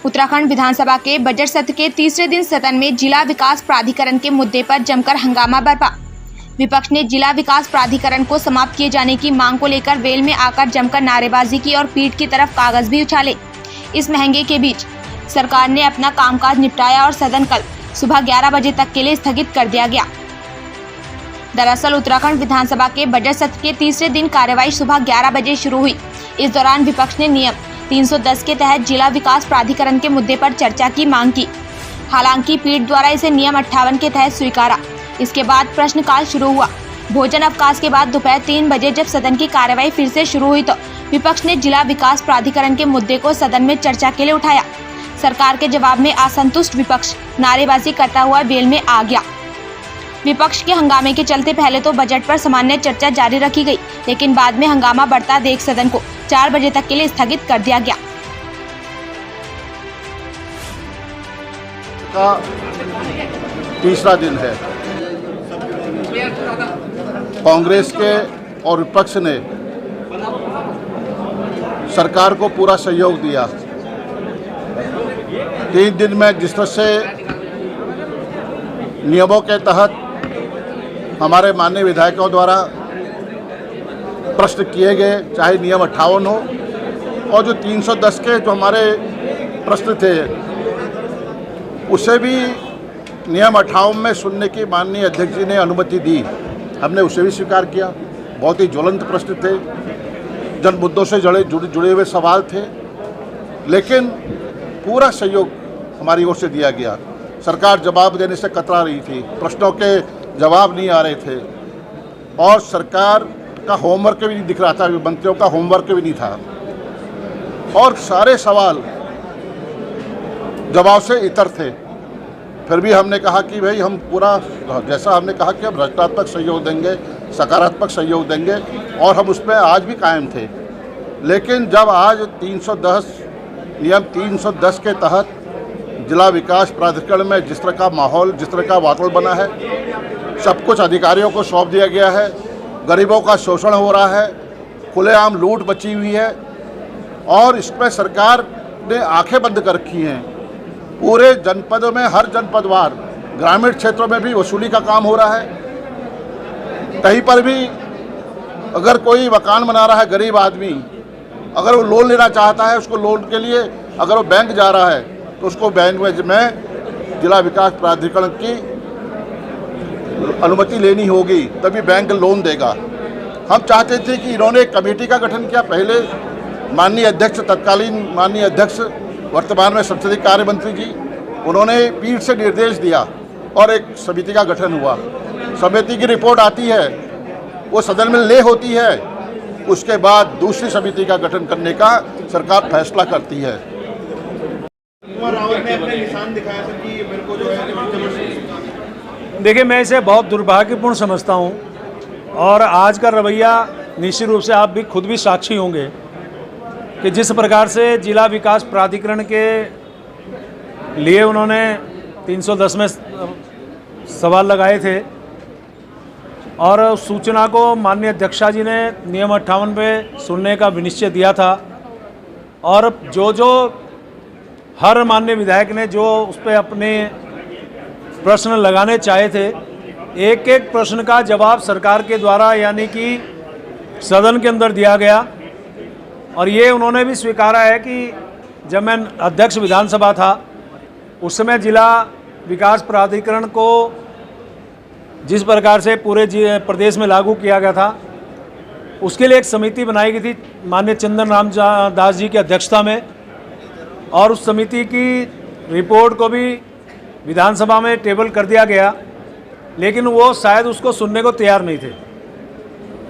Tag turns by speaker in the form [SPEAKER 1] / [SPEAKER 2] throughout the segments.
[SPEAKER 1] उत्तराखंड विधानसभा के बजट सत्र के तीसरे दिन सदन में जिला विकास प्राधिकरण के मुद्दे पर जमकर हंगामा बरपा। विपक्ष ने जिला विकास प्राधिकरण को समाप्त किए जाने की मांग को लेकर वेल में आकर जमकर नारेबाजी की और पीठ की तरफ कागज भी उछाले। इस महंगे के बीच सरकार ने अपना कामकाज निपटाया और सदन कल सुबह 11 बजे तक के लिए स्थगित कर दिया गया। दरअसल उत्तराखंड विधानसभा के बजट सत्र के तीसरे दिन कार्यवाही सुबह 11 बजे शुरू हुई। इस दौरान विपक्ष ने नियम 310 के तहत जिला विकास प्राधिकरण के मुद्दे पर चर्चा की मांग की। हालांकि पीठ द्वारा इसे नियम 58 के तहत स्वीकारा। इसके बाद प्रश्नकाल शुरू हुआ। भोजन अवकाश के बाद दोपहर 3 बजे जब सदन की कार्यवाही फिर से शुरू हुई तो विपक्ष ने जिला विकास प्राधिकरण के मुद्दे को सदन में चर्चा के लिए उठाया। सरकार के जवाब में असंतुष्ट विपक्ष नारेबाजी करता हुआ वेल में आ गया। विपक्ष के हंगामे के चलते पहले तो बजट पर सामान्य चर्चा जारी रखी गई, लेकिन बाद में हंगामा बढ़ता देख सदन को 4 बजे तक के लिए स्थगित कर दिया गया।
[SPEAKER 2] का तीसरा दिन है। कांग्रेस के और विपक्ष ने सरकार को पूरा सहयोग दिया। 3 दिन में जिस तरह से नियमों के तहत हमारे माननीय विधायकों द्वारा प्रश्न किए गए, चाहे नियम 58 हो और जो 310 के जो हमारे प्रश्न थे उसे भी नियम 58 में सुनने की माननीय अध्यक्ष जी ने अनुमति दी। हमने उसे भी स्वीकार किया। बहुत ही ज्वलंत प्रश्न थे, जन मुद्दों से जुड़े हुए सवाल थे, लेकिन पूरा सहयोग हमारी ओर से दिया गया। सरकार जवाब देने से कतरा रही थी, प्रश्नों के जवाब नहीं आ रहे थे और सरकार का होमवर्क भी नहीं दिख रहा था, मंत्रियों का होमवर्क भी नहीं था और सारे सवाल जवाब से इतर थे। फिर भी हमने कहा कि भाई हम पूरा, जैसा हमने कहा कि हम रचनात्मक सहयोग देंगे, सकारात्मक सहयोग देंगे और हम उसमें आज भी कायम थे। लेकिन जब आज 310 नियम 310 के तहत जिला विकास प्राधिकरण में जिस तरह का माहौल, जिस तरह का वातावरण बना है, सब कुछ अधिकारियों को सौंप दिया गया है, गरीबों का शोषण हो रहा है, खुलेआम लूट मची हुई है और इसमें सरकार ने आंखें बंद कर रखी हैं। पूरे जनपदों में, हर जनपदवार ग्रामीण क्षेत्रों में भी वसूली का काम हो रहा है। कहीं पर भी अगर कोई मकान बना रहा है गरीब आदमी, अगर वो लोन लेना चाहता है, उसको लोन के लिए अगर वो बैंक जा रहा है तो उसको बैंक में जिला विकास प्राधिकरण की अनुमति लेनी होगी, तभी बैंक लोन देगा। हम चाहते थे कि इन्होंने एक कमेटी का गठन किया। पहले माननीय अध्यक्ष, तत्कालीन माननीय अध्यक्ष, वर्तमान में संसदीय कार्य मंत्री जी, उन्होंने पीठ से निर्देश दिया और एक समिति का गठन हुआ। समिति की रिपोर्ट आती है, वो सदन में ले होती है, उसके बाद दूसरी समिति का गठन करने का सरकार फैसला करती है।
[SPEAKER 3] देखिए, मैं इसे बहुत दुर्भाग्यपूर्ण समझता हूं और आज का रवैया निश्चित रूप से आप भी खुद भी साक्षी होंगे कि जिस प्रकार से जिला विकास प्राधिकरण के लिए उन्होंने 310 में सवाल लगाए थे और उस सूचना को माननीय अध्यक्षा जी ने नियम 58 पे सुनने का विनिश्चय दिया था और जो हर माननीय विधायक ने जो उस पर अपने प्रश्न लगाने चाहे थे, एक एक प्रश्न का जवाब सरकार के द्वारा यानी कि सदन के अंदर दिया गया। और ये उन्होंने भी स्वीकारा है कि जब मैं अध्यक्ष विधानसभा था उस समय जिला विकास प्राधिकरण को जिस प्रकार से पूरे प्रदेश में लागू किया गया था, उसके लिए एक समिति बनाई गई थी माननीय चंदन राम दास जी की अध्यक्षता में और उस समिति की रिपोर्ट को भी विधानसभा में टेबल कर दिया गया, लेकिन वो शायद उसको सुनने को तैयार नहीं थे।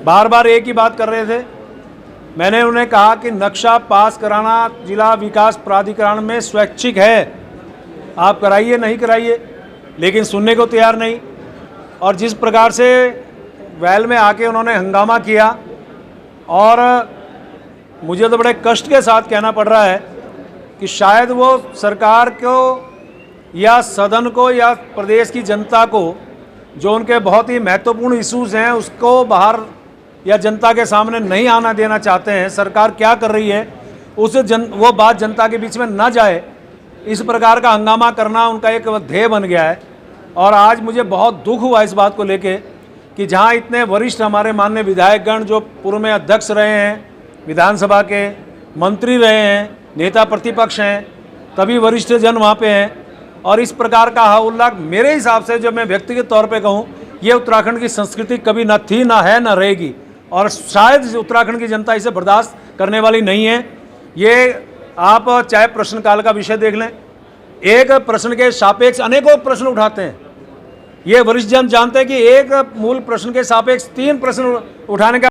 [SPEAKER 3] बार बार एक ही बात कर रहे थे। मैंने उन्हें कहा कि नक्शा पास कराना जिला विकास प्राधिकरण में स्वैच्छिक है, आप कराइए नहीं कराइए, लेकिन सुनने को तैयार नहीं। और जिस प्रकार से वैल में आके उन्होंने हंगामा किया और मुझे तो बड़े कष्ट के साथ कहना पड़ रहा है कि शायद वो सरकार को या सदन को या प्रदेश की जनता को जो उनके बहुत ही महत्वपूर्ण इश्यूज हैं उसको बाहर या जनता के सामने नहीं आना देना चाहते हैं। सरकार क्या कर रही है वो बात जनता के बीच में ना जाए, इस प्रकार का हंगामा करना उनका एक ध्येय बन गया है। और आज मुझे बहुत दुख हुआ इस बात को लेके कि जहाँ इतने वरिष्ठ हमारे माननीय विधायकगण जो पूर्व में अध्यक्ष रहे हैं, विधानसभा के मंत्री रहे हैं, नेता प्रतिपक्ष हैं, तभी वरिष्ठ जन वहाँ पे हैं, और इस प्रकार का हल्ला मेरे हिसाब से जब मैं व्यक्तिगत तौर पे कहूँ, ये उत्तराखंड की संस्कृति कभी न थी, ना है, ना रहेगी, और शायद उत्तराखंड की जनता इसे बर्दाश्त करने वाली नहीं है। ये आप चाहे प्रश्नकाल का विषय देख लें, एक प्रश्न के सापेक्ष अनेकों प्रश्न उठाते हैं। ये वरिष्ठ जन जानते हैं कि एक मूल प्रश्न के सापेक्ष 3 प्रश्न उठाने का